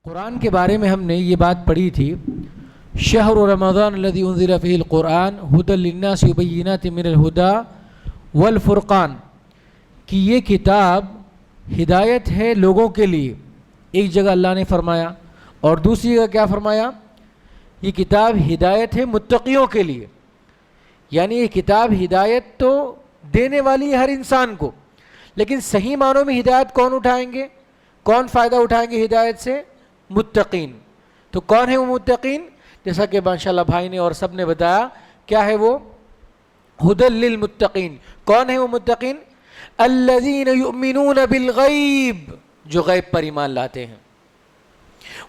قرآن کے بارے میں ہم نے یہ بات پڑھی تھی، شہر رمضان الذی انزل فیہ القرآن ھدی للناس وبینات من الھدی والفرقان، کہ یہ کتاب ہدایت ہے لوگوں کے لیے، ایک جگہ اللہ نے فرمایا، اور دوسری جگہ کیا فرمایا؟ یہ کتاب ہدایت ہے متقیوں کے لیے، یعنی یہ کتاب ہدایت تو دینے والی ہے ہر انسان کو، لیکن صحیح معنوں میں ہدایت کون اٹھائیں گے، کون فائدہ اٹھائیں گے ہدایت سے؟ متقین۔ تو کون ہے وہ متقین؟ جیسا کہ ماشاءاللہ بھائی نے اور سب نے بتایا، کیا ہے وہ؟ ھدی للمتقین۔ کون ہے وہ متقین؟ الذین یؤمنون بالغیب، جو غیب پر ایمان لاتے ہیں،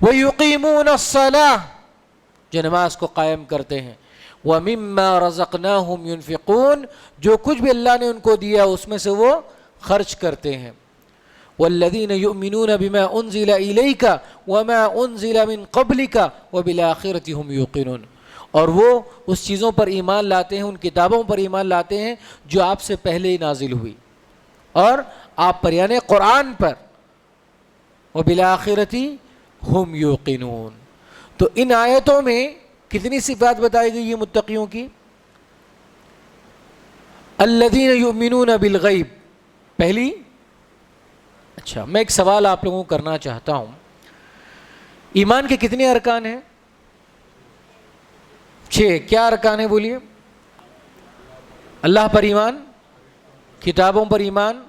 ویقیمون الصلاۃ، جو نماز کو قائم کرتے ہیں، ومما رزقناہم ینفقون، جو کچھ بھی اللہ نے ان کو دیا اس میں سے وہ خرچ کرتے ہیں، والذین یؤمنون بما انزل الیک وما انزل من قبلک وبالآخرۃ ھم یوقنون، اور وہ اس چیزوں پر ایمان لاتے ہیں، ان کتابوں پر ایمان لاتے ہیں جو آپ سے پہلے ہی نازل ہوئی اور آپ پر، یعنی قرآن پر، وبالآخرۃ ھم یوقنون۔ تو ان آیتوں میں کتنی صفات بتائی گئی یہ متقیوں کی؟ الذین یؤمنون بالغیب، پہلی۔ اچھا، میں ایک سوال آپ لوگوں کو کرنا چاہتا ہوں، ایمان کے کتنے ارکان ہیں؟ 6۔ کیا ارکان ہیں بولیے؟ اللہ پر ایمان، کتابوں پر ایمان،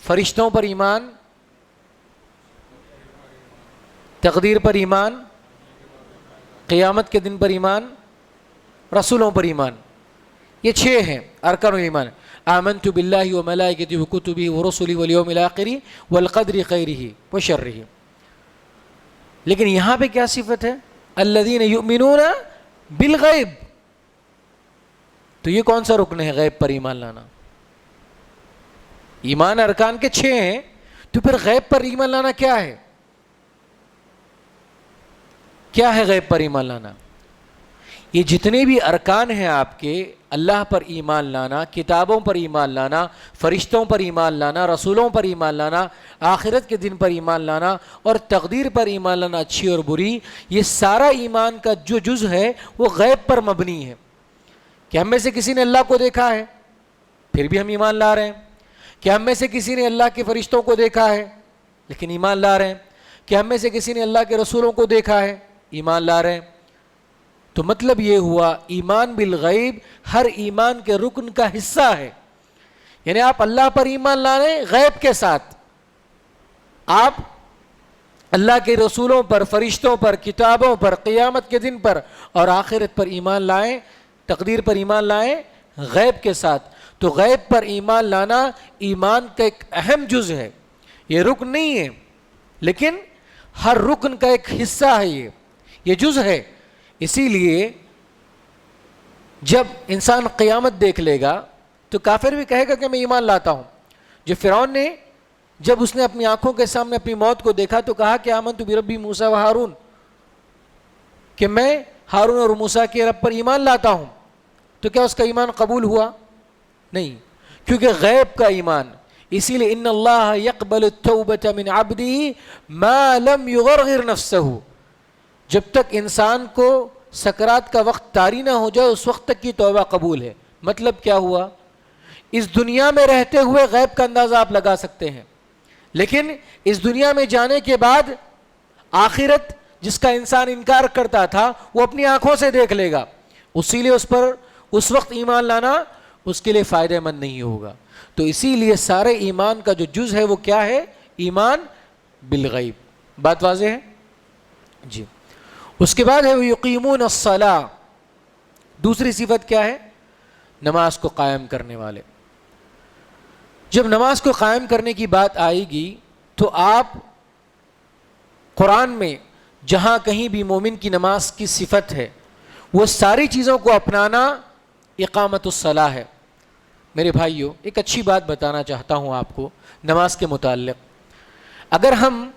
فرشتوں پر ایمان، تقدیر پر ایمان، قیامت کے دن پر ایمان، رسولوں پر ایمان۔ یہ 6 ہیں ارکان ایمان۔ آمنت باللہ وملائکتہ وکتبہ ورسلہ والیوم الآخر والقدر خیرہ وشرہ۔ لیکن یہاں پہ کیا صفت ہے؟ الذین یؤمنون بالغیب۔ تو یہ کون سا رکن ہے غیب پر ایمان لانا؟ ایمان ارکان کے 6 ہیں، تو پھر غیب پر ایمان لانا کیا ہے؟ کیا ہے غیب پر ایمان لانا؟ یہ جتنے بھی ارکان ہیں آپ کے، اللہ پر ایمان لانا، کتابوں پر ایمان لانا، فرشتوں پر ایمان لانا، رسولوں پر ایمان لانا، آخرت کے دن پر ایمان لانا، اور تقدیر پر ایمان لانا، اچھی اور بری، یہ سارا ایمان کا جو جز ہے وہ غیب پر مبنی ہے۔ کہ ہم میں سے کسی نے اللہ کو دیکھا ہے پھر بھی ہم ایمان لا رہے ہیں؟ کہ ہم میں سے کسی نے اللہ کے فرشتوں کو دیکھا ہے لیکن ایمان لا رہے ہیں؟ کہ ہم میں سے کسی نے اللہ کے رسولوں کو دیکھا ہے، ایمان لا رہے ہیں؟ تو مطلب یہ ہوا ایمان بالغیب ہر ایمان کے رکن کا حصہ ہے۔ یعنی آپ اللہ پر ایمان لانے غیب کے ساتھ، آپ اللہ کے رسولوں پر، فرشتوں پر، کتابوں پر، قیامت کے دن پر اور آخرت پر ایمان لائیں، تقدیر پر ایمان لائیں غیب کے ساتھ۔ تو غیب پر ایمان لانا ایمان کا ایک اہم جز ہے، یہ رکن نہیں ہے لیکن ہر رکن کا ایک حصہ ہے، یہ جز ہے۔ اسی لیے جب انسان قیامت دیکھ لے گا تو کافر بھی کہے گا کہ میں ایمان لاتا ہوں۔ جو فرعون نے جب اس نے اپنی آنکھوں کے سامنے اپنی موت کو دیکھا تو کہا کہ آمنت بربی موسیٰ و ہارون، کہ میں ہارون اور موسیٰ کے رب پر ایمان لاتا ہوں۔ تو کیا اس کا ایمان قبول ہوا؟ نہیں، کیونکہ غیب کا ایمان۔ اسی لیے ان اللہ یقبل التوبۃ من عبدہ ما لم یغرغر نفسہ، جب تک انسان کو سکرات کا وقت طاری نہ ہو جائے اس وقت تک کی توبہ قبول ہے۔ مطلب کیا ہوا؟ اس دنیا میں رہتے ہوئے غیب کا اندازہ آپ لگا سکتے ہیں، لیکن اس دنیا میں جانے کے بعد آخرت جس کا انسان انکار کرتا تھا وہ اپنی آنکھوں سے دیکھ لے گا، اسی لیے اس پر اس وقت ایمان لانا اس کے لیے فائدہ مند نہیں ہوگا۔ تو اسی لیے سارے ایمان کا جو جز ہے وہ کیا ہے؟ ایمان بالغیب۔ بات واضح ہے جی؟ اس کے بعد ہے یقیمون الصلاۃ، دوسری صفت کیا ہے؟ نماز کو قائم کرنے والے۔ جب نماز کو قائم کرنے کی بات آئے گی تو آپ قرآن میں جہاں کہیں بھی مومن کی نماز کی صفت ہے وہ ساری چیزوں کو اپنانا اقامت الصلاۃ ہے۔ میرے بھائیوں، ایک اچھی بات بتانا چاہتا ہوں آپ کو نماز کے متعلق۔ اگر ہم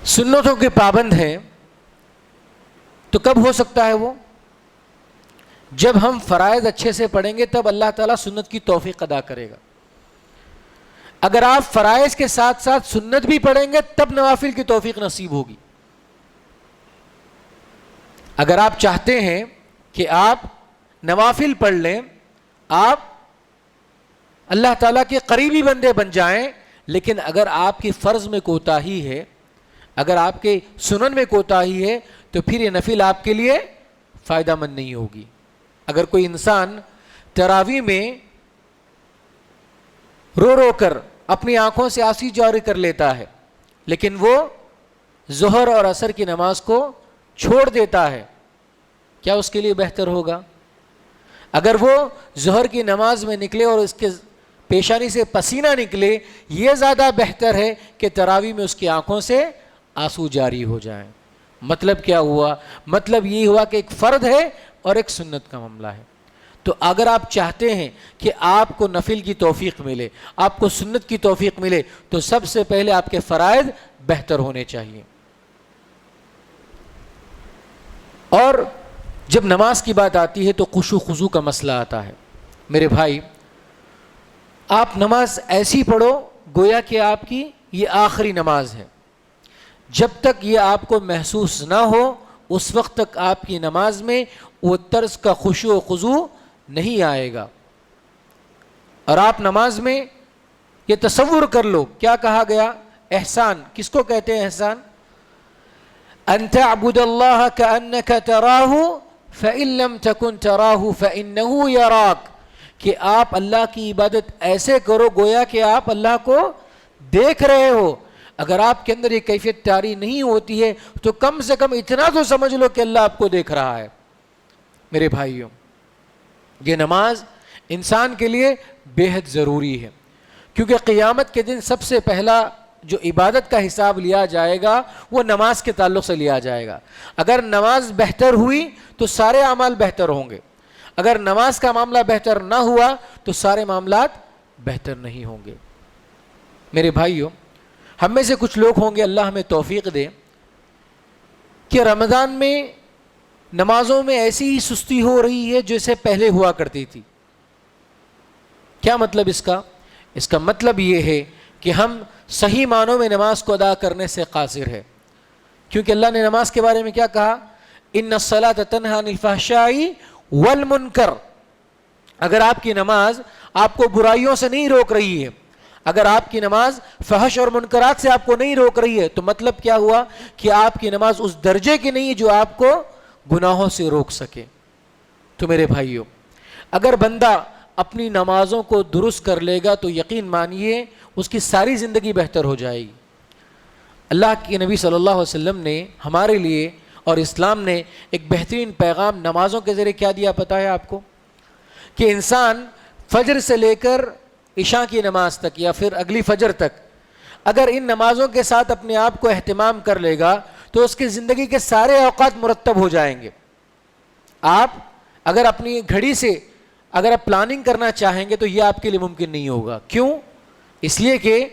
سنتوں کے پابند ہیں تو کب ہو سکتا ہے وہ؟ جب ہم فرائض اچھے سے پڑھیں گے تب اللہ تعالیٰ سنت کی توفیق ادا کرے گا۔ اگر آپ فرائض کے ساتھ ساتھ سنت بھی پڑھیں گے تب نوافل کی توفیق نصیب ہوگی. اگر آپ چاہتے ہیں کہ آپ نوافل پڑھ لیں، آپ اللہ تعالیٰ کے قریبی بندے بن جائیں، لیکن اگر آپ کی فرض میں کوتاہی ہے، اگر آپ کے سنن میں کوتاہی ہے، تو پھر یہ نفل آپ کے لیے فائدہ مند نہیں ہوگی. اگر کوئی انسان تراویح میں رو رو کر اپنی آنکھوں سے آنسو جاری کر لیتا ہے، لیکن وہ ظہر اور عصر کی نماز کو چھوڑ دیتا ہے، کیا اس کے لیے بہتر ہوگا؟ اگر وہ ظہر کی نماز میں نکلے اور اس کے پیشانی سے پسینہ نکلے، یہ زیادہ بہتر ہے کہ تراویح میں اس کی آنکھوں سے آنسو جاری ہو جائیں. مطلب کیا ہوا؟ مطلب یہ ہوا کہ ایک فرض ہے اور ایک سنت کا معاملہ ہے. تو اگر آپ چاہتے ہیں کہ آپ کو نفل کی توفیق ملے، آپ کو سنت کی توفیق ملے، تو سب سے پہلے آپ کے فرائض بہتر ہونے چاہیے. اور جب نماز کی بات آتی ہے تو خشوع خضوع کا مسئلہ آتا ہے. میرے بھائی، آپ نماز ایسی پڑھو گویا کہ آپ کی یہ آخری نماز ہے. جب تک یہ آپ کو محسوس نہ ہو اس وقت تک آپ کی نماز میں وہ طرز کا خشوع و خضوع نہیں آئے گا. اور آپ نماز میں یہ تصور کر لو، کیا کہا گیا؟ احسان کس کو کہتے ہیں؟ احسان ان تعبد اللہ کأنک تراہ فإن لم تکن تراہ فإنہ یراک، کہ آپ اللہ کی عبادت ایسے کرو گویا کہ آپ اللہ کو دیکھ رہے ہو. اگر آپ کے اندر یہ کیفیت طاری نہیں ہوتی ہے تو کم سے کم اتنا تو سمجھ لو کہ اللہ آپ کو دیکھ رہا ہے. میرے بھائیوں، یہ نماز انسان کے لیے بے حد ضروری ہے، کیونکہ قیامت کے دن سب سے پہلا جو عبادت کا حساب لیا جائے گا وہ نماز کے تعلق سے لیا جائے گا. اگر نماز بہتر ہوئی تو سارے اعمال بہتر ہوں گے، اگر نماز کا معاملہ بہتر نہ ہوا تو سارے معاملات بہتر نہیں ہوں گے. میرے بھائیوں، ہم میں سے کچھ لوگ ہوں گے، اللہ ہمیں توفیق دے، کہ رمضان میں نمازوں میں ایسی ہی سستی ہو رہی ہے جیسے پہلے ہوا کرتی تھی. کیا مطلب اس کا؟ اس کا مطلب یہ ہے کہ ہم صحیح معنوں میں نماز کو ادا کرنے سے قاصر ہے. کیونکہ اللہ نے نماز کے بارے میں کیا کہا؟ ان الصلاۃ تنہی عن الفحشاء والمنکر. اگر آپ کی نماز آپ کو برائیوں سے نہیں روک رہی ہے، اگر آپ کی نماز فحش اور منکرات سے آپ کو نہیں روک رہی ہے، تو مطلب کیا ہوا؟ کہ آپ کی نماز اس درجے کی نہیں جو آپ کو گناہوں سے روک سکے. تو میرے بھائیوں، اگر بندہ اپنی نمازوں کو درست کر لے گا تو یقین مانیے اس کی ساری زندگی بہتر ہو جائے گی. اللہ کے نبی صلی اللہ علیہ وسلم نے ہمارے لیے اور اسلام نے ایک بہترین پیغام نمازوں کے ذریعے کیا دیا پتہ ہے آپ کو؟ کہ انسان فجر سے لے کر عشاء کی نماز تک یا پھر اگلی فجر تک اگر ان نمازوں کے ساتھ اپنے آپ کو اہتمام کر لے گا تو اس کی زندگی کے سارے اوقات مرتب ہو جائیں گے. آپ اگر اپنی گھڑی سے اگر آپ پلاننگ کرنا چاہیں گے تو یہ آپ کے لیے ممکن نہیں ہوگا. کیوں؟ اس لیے کہ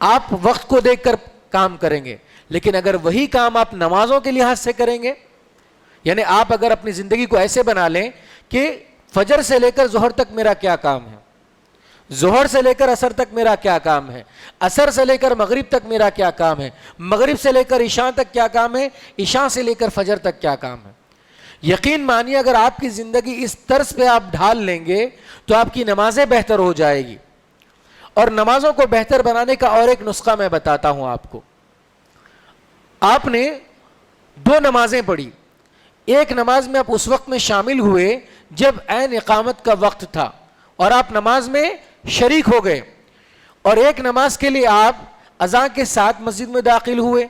آپ وقت کو دیکھ کر کام کریں گے، لیکن اگر وہی کام آپ نمازوں کے لحاظ سے کریں گے، یعنی آپ اگر اپنی زندگی کو ایسے بنا لیں کہ فجر سے لے کر ظہر تک میرا کیا کام ہے، ظہر سے لے کر عصر تک میرا کیا کام ہے، عصر سے لے کر مغرب تک میرا کیا کام ہے، مغرب سے لے کر عشاء تک کیا کام ہے، عشاء سے لے کر فجر تک کیا کام ہے. یقین مانیے اگر آپ کی زندگی اس طرز پہ آپ ڈھال لیں گے تو آپ کی نمازیں بہتر ہو جائے گی. اور نمازوں کو بہتر بنانے کا اور ایک نسخہ میں بتاتا ہوں آپ کو. آپ نے 2 نمازیں پڑھی، ایک نماز میں آپ اس وقت میں شامل ہوئے جب عین اقامت کا وقت تھا اور آپ نماز میں شریک ہو گئے، اور ایک نماز کے لیے آپ اذان کے ساتھ مسجد میں داخل ہوئے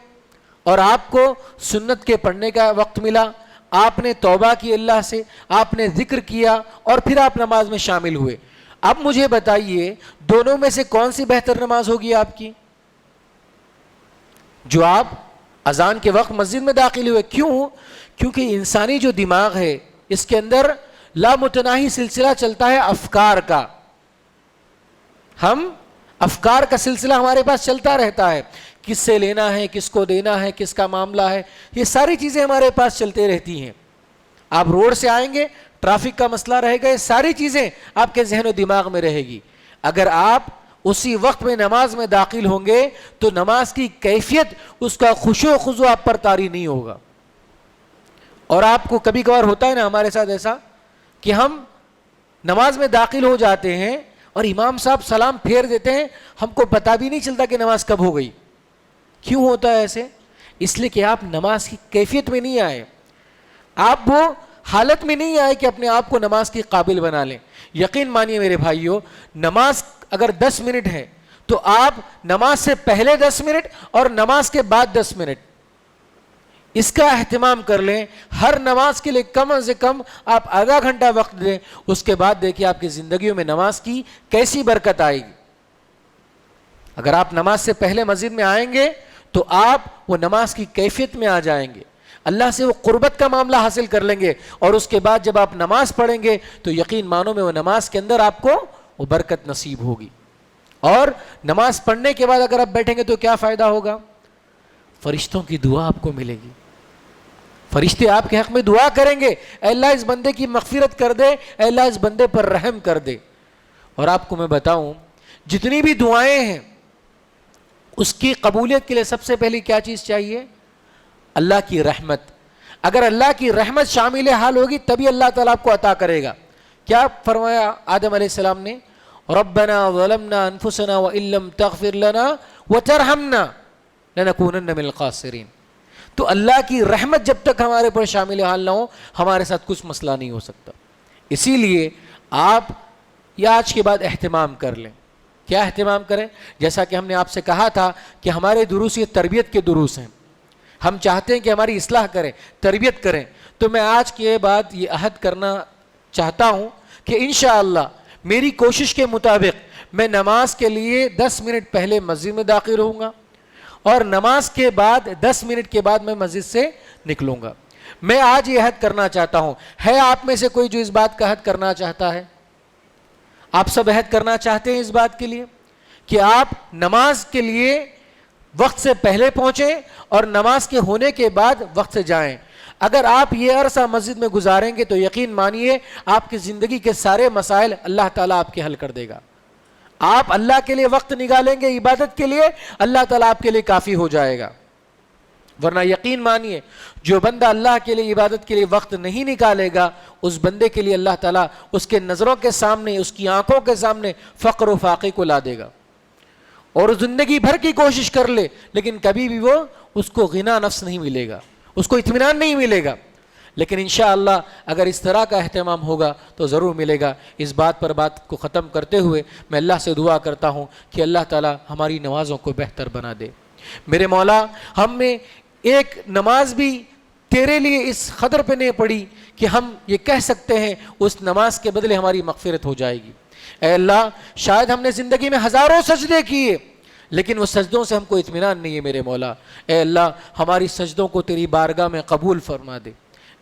اور آپ کو سنت کے پڑھنے کا وقت ملا، آپ نے توبہ کی اللہ سے، آپ نے ذکر کیا اور پھر آپ نماز میں شامل ہوئے. اب مجھے بتائیے دونوں میں سے کون سی بہتر نماز ہوگی آپ کی؟ جو آپ اذان کے وقت مسجد میں داخل ہوئے. کیوں؟ کیونکہ انسانی جو دماغ ہے اس کے اندر لامتناہی سلسلہ چلتا ہے افکار کا. ہم افکار کا سلسلہ ہمارے پاس چلتا رہتا ہے، کس سے لینا ہے، کس کو دینا ہے، کس کا معاملہ ہے، یہ ساری چیزیں ہمارے پاس چلتے رہتی ہیں. آپ روڈ سے آئیں گے، ٹریفک کا مسئلہ رہے گا، یہ ساری چیزیں آپ کے ذہن و دماغ میں رہے گی. اگر آپ اسی وقت میں نماز میں داخل ہوں گے تو نماز کی کیفیت، اس کا خشوع و خضوع آپ پر طاری نہیں ہوگا. اور آپ کو کبھی کبھار ہوتا ہے نا ہمارے ساتھ ایسا کہ ہم نماز میں داخل ہو جاتے ہیں اور امام صاحب سلام پھیر دیتے ہیں، ہم کو پتہ بھی نہیں چلتا کہ نماز کب ہو گئی. کیوں ہوتا ہے ایسے؟ اس لیے کہ آپ نماز کی کیفیت میں نہیں آئے، آپ وہ حالت میں نہیں آئے کہ اپنے آپ کو نماز کی قابل بنا لیں. یقین مانیے میرے بھائیوں، نماز اگر 10 منٹ ہے تو آپ نماز سے پہلے 10 منٹ اور نماز کے بعد 10 منٹ اس کا اہتمام کر لیں. ہر نماز کے لیے کم از کم آپ آدھا گھنٹہ وقت دیں. اس کے بعد دیکھیے آپ کی زندگیوں میں نماز کی کیسی برکت آئے گی. اگر آپ نماز سے پہلے مسجد میں آئیں گے تو آپ وہ نماز کی کیفیت میں آ جائیں گے، اللہ سے وہ قربت کا معاملہ حاصل کر لیں گے. اور اس کے بعد جب آپ نماز پڑھیں گے تو یقین مانو میں وہ نماز کے اندر آپ کو وہ برکت نصیب ہوگی. اور نماز پڑھنے کے بعد اگر آپ بیٹھیں گے تو کیا فائدہ ہوگا؟ فرشتوں کی دعا آپ کو ملے گی. فرشتے آپ کے حق میں دعا کریں گے، اے اللہ اس بندے کی مغفرت کر دے، اے اللہ اس بندے پر رحم کر دے. اور آپ کو میں بتاؤں جتنی بھی دعائیں ہیں اس کی قبولیت کے لیے سب سے پہلی کیا چیز چاہیے؟ اللہ کی رحمت. اگر اللہ کی رحمت شامل حال ہوگی تبھی اللہ تعالیٰ آپ کو عطا کرے گا. کیا فرمایا آدم علیہ السلام نے؟ ربنا ظلمنا انفسنا وان لم تغفر لنا وترحمنا لنکونن من الخاسرین. تو اللہ کی رحمت جب تک ہمارے پر شامل حال نہ ہو ہمارے ساتھ کچھ مسئلہ نہیں ہو سکتا. اسی لیے آپ یہ آج کے بعد اہتمام کر لیں. کیا اہتمام کریں؟ جیسا کہ ہم نے آپ سے کہا تھا کہ ہمارے دروس یہ تربیت کے دروس ہیں. ہم چاہتے ہیں کہ ہماری اصلاح کریں، تربیت کریں. تو میں آج کے بعد یہ عہد کرنا چاہتا ہوں کہ انشاءاللہ میری کوشش کے مطابق میں نماز کے لیے 10 منٹ پہلے مسجد میں داخل ہوں گا اور نماز کے بعد 10 منٹ کے بعد میں مسجد سے نکلوں گا. میں آج یہ عہد کرنا چاہتا ہوں. ہے آپ میں سے کوئی جو اس بات کا عہد کرنا چاہتا ہے؟ آپ سب عہد کرنا چاہتے ہیں اس بات کے لیے کہ آپ نماز کے لیے وقت سے پہلے پہنچیں اور نماز کے ہونے کے بعد وقت سے جائیں. اگر آپ یہ عرصہ مسجد میں گزاریں گے تو یقین مانیے آپ کی زندگی کے سارے مسائل اللہ تعالیٰ آپ کے حل کر دے گا. آپ اللہ کے لیے وقت نکالیں گے عبادت کے لیے، اللہ تعالیٰ آپ کے لیے کافی ہو جائے گا. ورنہ یقین مانیے جو بندہ اللہ کے لیے عبادت کے لیے وقت نہیں نکالے گا اس بندے کے لیے اللہ تعالیٰ اس کے نظروں کے سامنے، اس کی آنکھوں کے سامنے فقر و فاقے کو لا دے گا. اور زندگی بھر کی کوشش کر لے لیکن کبھی بھی وہ اس کو غنا نفس نہیں ملے گا، اس کو اطمینان نہیں ملے گا. لیکن انشاءاللہ اگر اس طرح کا اہتمام ہوگا تو ضرور ملے گا. اس بات پر بات کو ختم کرتے ہوئے میں اللہ سے دعا کرتا ہوں کہ اللہ تعالیٰ ہماری نمازوں کو بہتر بنا دے. میرے مولا ہم میں ایک نماز بھی تیرے لیے اس قدر پہ نہیں پڑی کہ ہم یہ کہہ سکتے ہیں اس نماز کے بدلے ہماری مغفرت ہو جائے گی. اے اللہ شاید ہم نے زندگی میں ہزاروں سجدے کیے لیکن وہ سجدوں سے ہم کو اطمینان نہیں ہے میرے مولا. اے اللہ ہماری سجدوں کو تیری بارگاہ میں قبول فرما دے.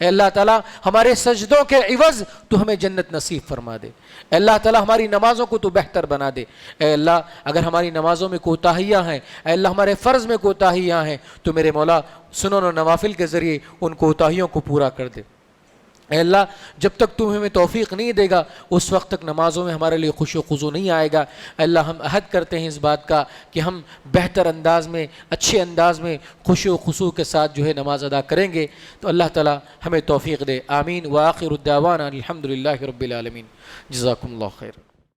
اے اللہ تعالیٰ ہمارے سجدوں کے عوض تو ہمیں جنت نصیب فرما دے. اے اللہ تعالیٰ ہماری نمازوں کو تو بہتر بنا دے. اے اللہ اگر ہماری نمازوں میں کوتاہیاں ہیں، اے اللہ ہمارے فرض میں کوتاہیاں ہیں تو میرے مولا سنن و نوافل کے ذریعے ان کوتاہیوں کو پورا کر دے. اے اللہ جب تک تو ہمیں توفیق نہیں دے گا اس وقت تک نمازوں میں ہمارے لیے خوش و خضوع نہیں آئے گا. اے اللہ ہم عہد کرتے ہیں اس بات کا کہ ہم بہتر انداز میں، اچھے انداز میں خوش و خضوع کے ساتھ جو ہے نماز ادا کریں گے. تو اللہ تعالیٰ ہمیں توفیق دے. آمین. وآخر الدعوانا الحمد للہ رب العالمین. جزاکم اللہ خیر.